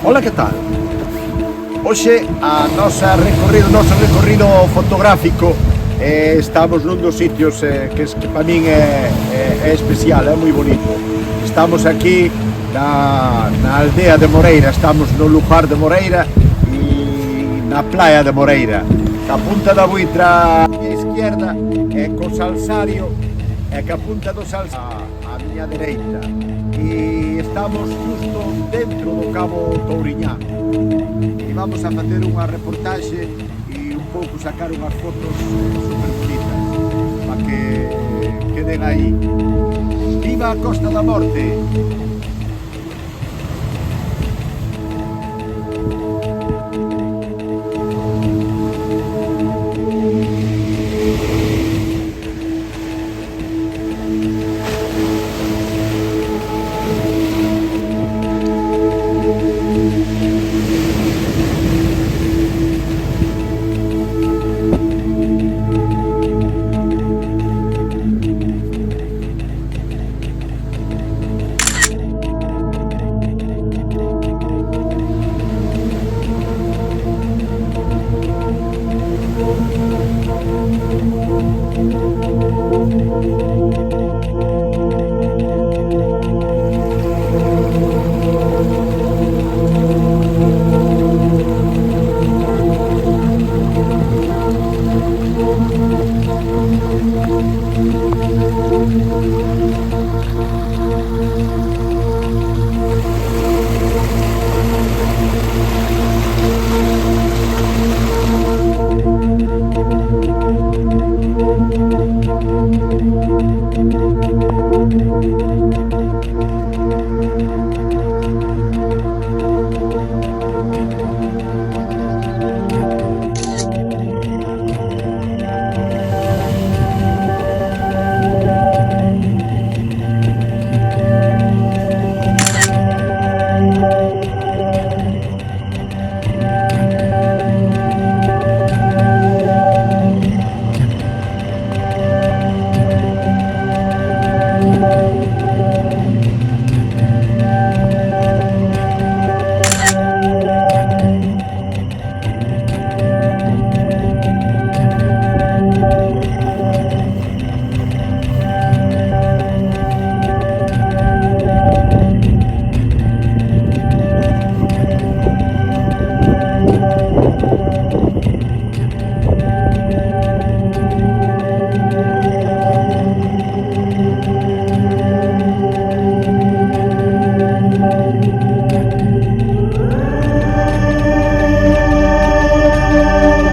Ola, que tal? Hoxe noso recorrido fotográfico estamos nun dos sitios que para min é especial, é moi bonito. Estamos aquí na aldea de Moreira, estamos no lugar de Moreira e na playa de Moreira. A punta da buitra á izquierda é co Salsario e que a punta do Salsario á miña dereita. E estamos justo dentro do Cabo Touriñán e vamos a facer unha reportaxe e un pouco sacar unhas fotos super bonitas para que queden aí. Viva a Costa da Morte!